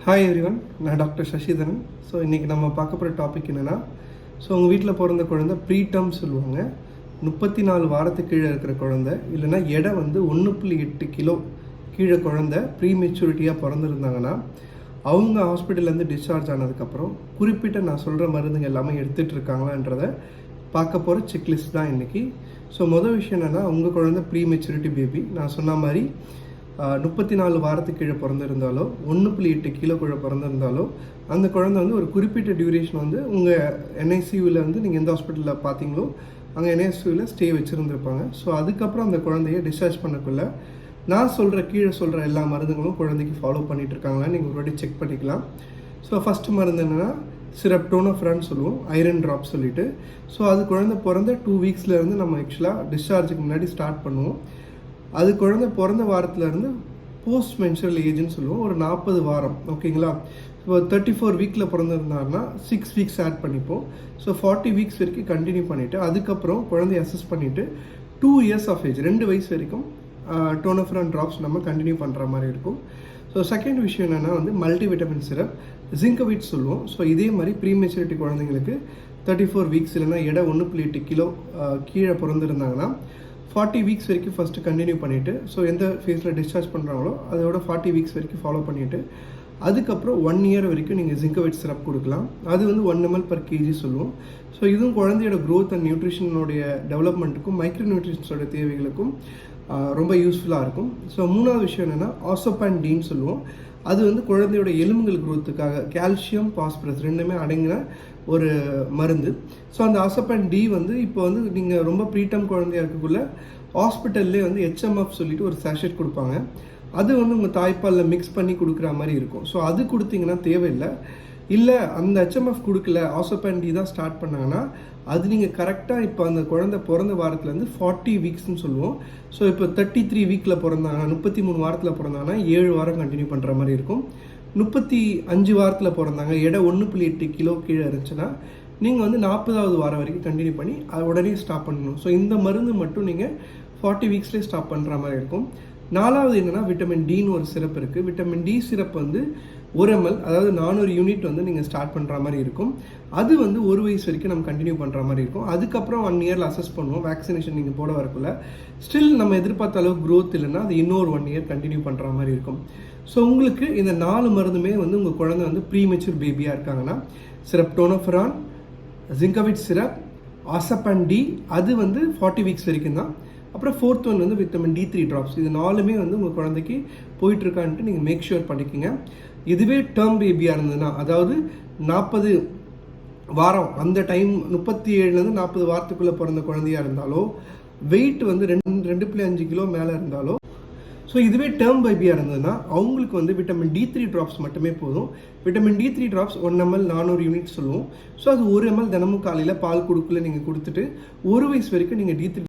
Hi everyone, நான் doctor Sasitharan. So இன்றைக்கி நம்ம பார்க்க போகிற டாபிக் என்னென்னா, ஸோ உங்கள் வீட்டில் பிறந்த குழந்தை ப்ரீடம் சொல்லுவாங்க. 34 வாரத்துக்கு கீழே இருக்கிற குழந்தை, இல்லைனா எடை வந்து 1.8 கிலோ கீழே குழந்தை ப்ரீமெச்சூரிட்டியாக பிறந்திருந்தாங்கன்னா, அவங்க ஹாஸ்பிட்டல்லேருந்து டிஸ்சார்ஜ் ஆனதுக்கப்புறம் குறிப்பிட்ட நான் சொல்கிற மருந்துங்க எல்லாமே எடுத்துகிட்டு இருக்காங்களான்றதை பார்க்க போகிற செக்லிஸ்ட் தான் இன்றைக்கி. ஸோ மொதல் விஷயம் என்னென்னா, உங்கள் குழந்தை ப்ரீமெச்சூரிட்டி பேபி நான் சொன்ன மாதிரி 34 வாரத்துக்கு கீழே பிறந்திருந்தாலோ 1.8 கிலோ கீழே பிறந்திருந்தாலோ அந்த குழந்தை வந்து ஒரு குறிப்பிட்ட டியூரேஷன் வந்து உங்கள் என்ஐசியூவில் வந்து நீங்கள் எந்த ஹாஸ்பிட்டலில் பார்த்தீங்களோ அங்கே என்ஐசியூவில் ஸ்டே வச்சுருந்துருப்பாங்க. ஸோ அதுக்கப்புறம் அந்த குழந்தைய டிஸ்சார்ஜ் பண்ணக்குள்ள நான் கீழே சொல்கிற எல்லா மருந்துகளும் குழந்தைக்கு ஃபாலோ பண்ணிகிட்டு இருக்காங்களான்னு நீங்கள் ஒரு வாட்டி செக் பண்ணிக்கலாம். ஸோ ஃபஸ்ட்டு மருந்து என்னென்னா சிரப்டோனோஃபரான்னு சொல்லுவோம், ஐரன் ட்ராப் சொல்லிட்டு. ஸோ அது குழந்தை பிறந்த 2 வீக்ஸ்லேருந்து நம்ம ஆக்சுவலாக டிஸ்சார்ஜுக்கு முன்னாடி ஸ்டார்ட் பண்ணுவோம். அது குழந்தை பிறந்த வாரத்துலேருந்து போஸ்ட் மென்சுரல் ஏஜ்னு சொல்லுவோம், ஒரு 40 வாரம். ஓகேங்களா? இப்போ 34 வீக்கில் பிறந்திருந்தாருன்னா 6 வீக்ஸ் ஆட் பண்ணிப்போம். ஸோ 40 வீக்ஸ் வரைக்கும் கண்டினியூ பண்ணிவிட்டு அதுக்கப்புறம் குழந்தைய அசஸ் பண்ணிவிட்டு 2 இயர்ஸ் ஆஃப் ஏஜ் 2 வயசு வரைக்கும் டோனோஃபரான் ட்ராப்ஸ் நம்ம கண்டினியூ பண்ணுற மாதிரி இருக்கும். ஸோ செகண்ட் விஷயம் என்னென்னா வந்து மல்டிவிட்டமின் சிரப், ஜிங்கோவிட் சொல்லுவோம். ஸோ இதே மாதிரி ப்ரீமெச்சூரிட்டி குழந்தைங்களுக்கு 34 வீக்ஸ் இல்லைனா எடை 1.8 கிலோ கீழே பிறந்திருந்தாங்கன்னா 40 வீக்ஸ் வரைக்கும் ஃபஸ்ட்டு கண்டினியூ பண்ணிவிட்டு, ஸோ எந்த ஃபேஸில் டிஸ்சார்ஜ் பண்ணுறாங்களோ அதோட 40 வீக்ஸ் வரைக்கும் ஃபாலோ பண்ணிவிட்டு அதுக்கப்புறம் 1 இயர் வரைக்கும் நீங்கள் ஜிங்கோவிட் சிரப் கொடுக்கலாம். அது வந்து 1 ml per kg சொல்லுவோம். ஸோ இதுவும் குழந்தையோட க்ரோத் அண்ட் நியூட்ரிஷனோடைய டெவலப்மெண்ட்டுக்கும் மைக்ரோ நியூட்ரிஷன்ஸோட தேவைகளுக்கும் ரொம்ப யூஸ்ஃபுல்லாக இருக்கும். ஸோ மூணாவது விஷயம் என்னென்னா ஆசோபான் டீன்னு சொல்லுவோம். அது வந்து குழந்தையோட எலும்புகள் க்ரோத்துக்காக கால்சியம், பாஸ்பரஸ் ரெண்டுமே அடங்கின ஒரு மருந்து. ஸோ அந்த ஆசோபான் டி வந்து இப்போ வந்து நீங்கள் ரொம்ப ப்ரீடம் குழந்தையாக இருக்கக்குள்ள ஹாஸ்பிட்டல்லே வந்து HMF சொல்லிட்டு ஒரு சேஷெட் கொடுப்பாங்க. அது வந்து உங்கள் தாய்ப்பாலில் மிக்ஸ் பண்ணி கொடுக்குற மாதிரி இருக்கும். ஸோ அது கொடுத்தீங்கன்னா தேவையில்லை. இல்லை அந்த HMF கொடுக்கல, ஆசோபான் டி தான் ஸ்டார்ட் பண்ணாங்கன்னா அது நீங்கள் கரெக்டாக இப்போ அந்த குழந்தை பிறந்த வாரத்துலேருந்து 40 வீக்ஸ்னு சொல்லுவோம். ஸோ இப்போ 33 வீக்கில் பிறந்தாங்கன்னா 33 வாரத்தில் பிறந்தாங்கன்னா 7 வாரம் கண்டினியூ பண்ணுற மாதிரி இருக்கும். 35 வாரத்தில் பிறந்தாங்க, எடை 1.8 கிலோ கீழே இருந்துச்சுன்னா நீங்கள் வந்து 40வது வாரம் வரைக்கும் கண்டினியூ பண்ணி அதை உடனே ஸ்டாப் பண்ணணும். ஸோ இந்த மருந்து மட்டும் நீங்கள் 40 வீக்ஸ்லேயே ஸ்டாப் பண்ணுற மாதிரி இருக்கும். 4வது என்னென்னா விட்டமின் டின்னு ஒரு சிரப் இருக்குது. விட்டமின் டி சிரப் வந்து 1 ml, அதாவது 400 யூனிட் வந்து நீங்கள் ஸ்டார்ட் பண்ணுற மாதிரி இருக்கும். அது வந்து 1 வயசு வரைக்கும் நம்ம கண்டினியூ பண்ணுற மாதிரி இருக்கும். அதுக்கப்புறம் 1 இயரில் அசஸ் பண்ணுவோம். வேக்சினேஷன் நீங்கள் போட வரக்குள்ள ஸ்டில் நம்ம எதிர்பார்த்த அளவுக்கு க்ரோத் இல்லைன்னா அது இன்னொரு 1 இயர் கண்டினியூ பண்ணுற மாதிரி இருக்கும். ஸோ உங்களுக்கு இந்த 4 மருந்துமே வந்து உங்கள் குழந்தை வந்து ப்ரீமெச்சூர் பேபியாக இருக்காங்கன்னா சிரப்டோனோஃபரான், ஜிங்கோவிட் சிரப், ஆசோபான் டி அது வந்து 40 வீக்ஸ் வரைக்கும் தான். அப்புறம் 4th ஒன் வந்து விட்டமின் D3 ட்ராப்ஸ். இது 4மே வந்து உங்கள் குழந்தைக்கு போயிட்டுருக்கான்ட்டு நீங்கள் மேக் ஷூர் பண்ணிக்கோங்க. இதுவே டேர்ம் பேபியாக இருந்ததுன்னா, அதாவது 40 வாரம் அந்த டைம் 37லேருந்து 40 வாரத்துக்குள்ளே பிறந்த குழந்தையாக இருந்தாலோ, வெயிட் வந்து 2.5 கிலோ மேலே இருந்தாலோ, ஸோ இதுவே டேர்ம் பேபியாக இருந்ததுன்னா அவங்களுக்கு வந்து விட்டமின் D3 ட்ராப்ஸ் மட்டுமே போதும். Vitamin D3 drops 1 ml 400 unit சொல்லுவோம். ஸோ அது 1 ml தினமும் காலையில் பால் கொடுக்கல நீங்கள் கொடுத்துட்டு 1 வயசு வரைக்கும் நீங்கள் D3